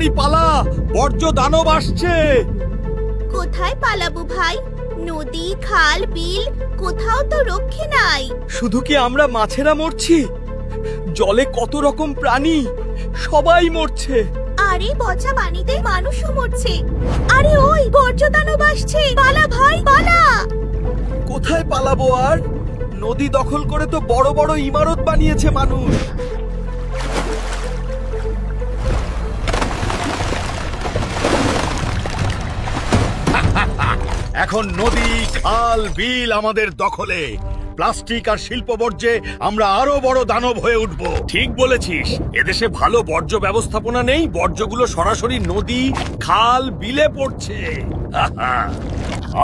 তাড়াতাড়ি পালা, বর্জ্য দানব আসছে। কোথায় পালাবো ভাই? নদী, খাল, বিল কোথাও তো রক্ষে নাই। শুধু কি আমরা মাছেরা মরছি? জলে কত রকম প্রাণী, সবাই মরছে। আরে পচা পানিতে মানুষও মরছে। আরে ওই বর্জ্য দানব আসছে, পালা ভাই পালা। কোথায় পালাবো আর? নদী দখল করে তো বড় বড় ইমারত বানিয়েছে মানুষ। এখন নদী, খাল, বিল আমাদের দখলে। প্লাস্টিক আর শিল্প বর্জ্যে আমরা আরো বড় দানব হয়ে উঠব। ঠিক বলেছিস, এদেশে ভালো বর্জ্য ব্যবস্থাপনা নেই, বর্জ্যগুলো সরাসরি নদী, খাল, বিলে পড়ছে।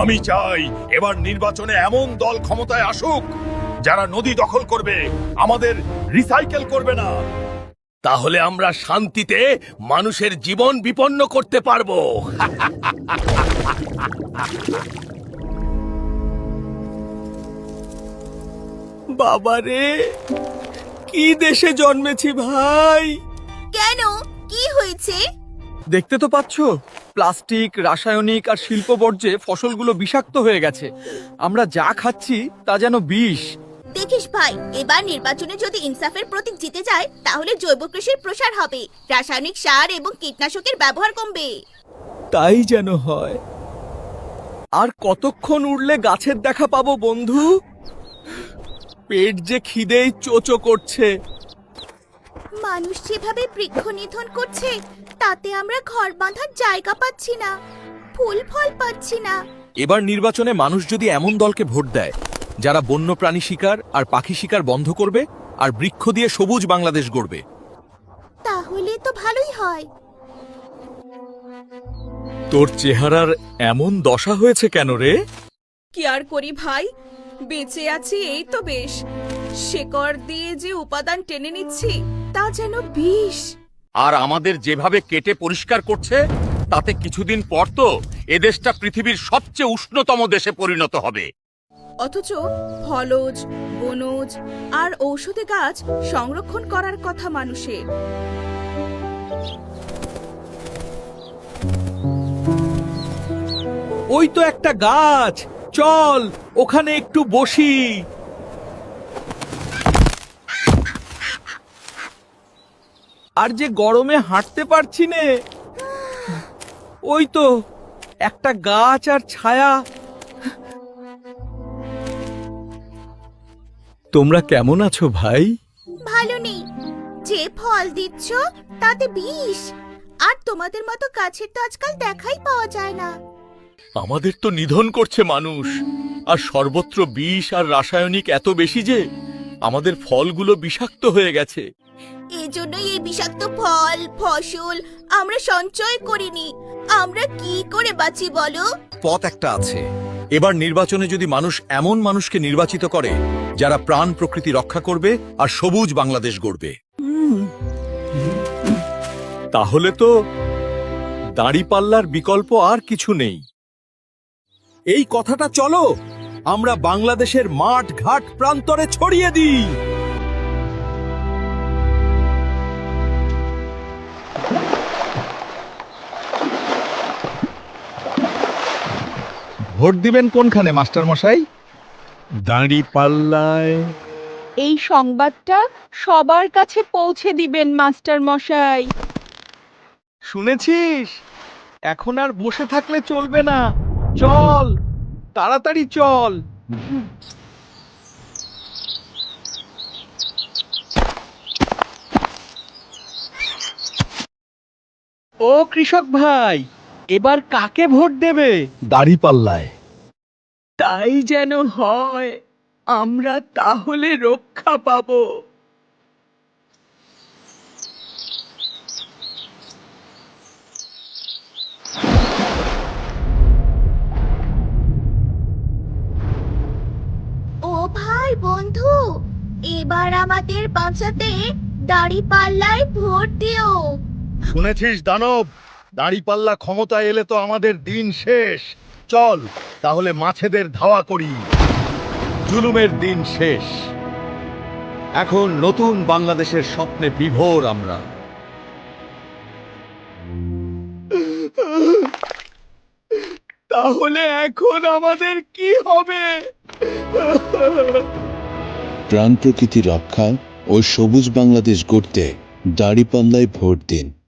আমি চাই এবার নির্বাচনে এমন দল ক্ষমতায় আসুক যারা নদী দখল করবে, আমাদের রিসাইকেল করবে না। তাহলে আমরা শান্তিতে মানুষের জীবন বিপন্ন করতে পারবো। বাবারে, কি দেশে জন্মেছি ভাই! কেন, কি হয়েছে? দেখতে তো পাচ্ছ, প্লাস্টিক, রাসায়নিক আর শিল্প বর্জ্যে ফসলগুলো বিষাক্ত হয়ে গেছে। আমরা যা খাচ্ছি তা যেন বিষ। দেখিস ভাই, এবার নির্বাচনে যদি ইনসাফের প্রতীক জিতে যায় তাহলে জৈব কৃষির প্রসার হবে, রাসায়নিক সার এবং কীটনাশকের ব্যবহার কমবে। তাই যেন হয়। আর কতক্ষণ উড়লে গাছের দেখা পাবো বন্ধু? পেট যে খিদেই চোচো করছে। মানুষ যেভাবে বৃক্ষ নিধন করছে তাতে আমরা ঘর বাঁধার জায়গা পাচ্ছি না, ফুল ফল পাচ্ছি না। এবার নির্বাচনে মানুষ যদি এমন দলকে ভোট দেয় যারা বন্যপ্রাণী শিকার আর পাখি শিকার বন্ধ করবে আর বৃক্ষ দিয়ে সবুজ বাংলাদেশ গড়বে, তাহলে তো ভালোই হয়। তোর চেহারার এমন দশা হয়েছে কেন রে? কি আর করি ভাই, বেঁচে আছি এই তো বেশ। শেকড় দিয়ে যে উপাদান টেনে নিচ্ছি তা যেন বিষ। আর আমাদের যেভাবে কেটে পরিষ্কার করছে তাতে কিছুদিন পর তো এদেশটা পৃথিবীর সবচেয়ে উষ্ণতম দেশে পরিণত হবে। অথচ ফলজ, বনজ আর ঔষধি গাছ সংরক্ষণ করার কথা মানুষের। ওই তো একটা গাছ, চল ওখানে একটু বসি। আর যে গরমে হাঁটতে পারছি নে। ওই তো একটা গাছ আর ছায়া। তোমরা কেমন আছো ভাই? ভালো নেই, যে ফল দিচ্ছ তাতে বিষ, আর তোমাদের মতো গাছের তো আজকাল দেখাই পাওয়া যায় না। আমাদের তো নিধন করছে মানুষ, আর সর্বত্র বিষ আর রাসায়নিক এত বেশি যে আমাদের ফলগুলো বিষাক্ত হয়ে গেছে। এজন্যই এই বিষাক্ত ফল, ফসল আমরা সঞ্চয় করিনি। আমরা কি করে বাঁচি বলো? পথ একটা আছে। এবার নির্বাচনে যদি মানুষ এমন মানুষকে নির্বাচিত করে যারা প্রাণ প্রকৃতি রক্ষা করবে আর সবুজ বাংলাদেশ গড়বে, তাহলে তো দাঁড়িপাল্লার বিকল্প আর কিছু নেই। এই কথাটা চলো আমরা বাংলাদেশের মাঠ ঘাট প্রান্তরে ছড়িয়ে দিই। ভোট দিবেন কোনখানে মাস্টার মশাই? দাঁড়িপাল্লায়। এই সংবাদটা সবার কাছে পৌঁছে দিবেন মাস্টার মশাই। শুনেছিস? এখন আর বসে থাকলে চলবে না, চল তাড়াতাড়ি চল। ও কৃষক ভাই, এবার কাকে ভোট দেবে? দাঁড়িপাল্লায়। তাই যেন হয়, আমরা তাহলে রক্ষা পাবো। ও ভাই বন্ধু, এবার আমাদের বাঁচাতে দাঁড়িপাল্লায় ভোট দিও। শুনেছিস দানব, দাঁড়িপাল্লা ক্ষমতায় এলে তো আমাদের দিন শেষ। চল তাহলে মাছেদের ধাওয়া করি। জুলুমের দিন শেষ। এখন নতুন বাংলাদেশের স্বপ্নে বিভোর আমরা। তাহলে এখন আমাদের কি হবে? প্রাণ প্রকৃতি রক্ষা ও সবুজ বাংলাদেশ গড়তে দাঁড়িপাল্লায় ভোট দিন।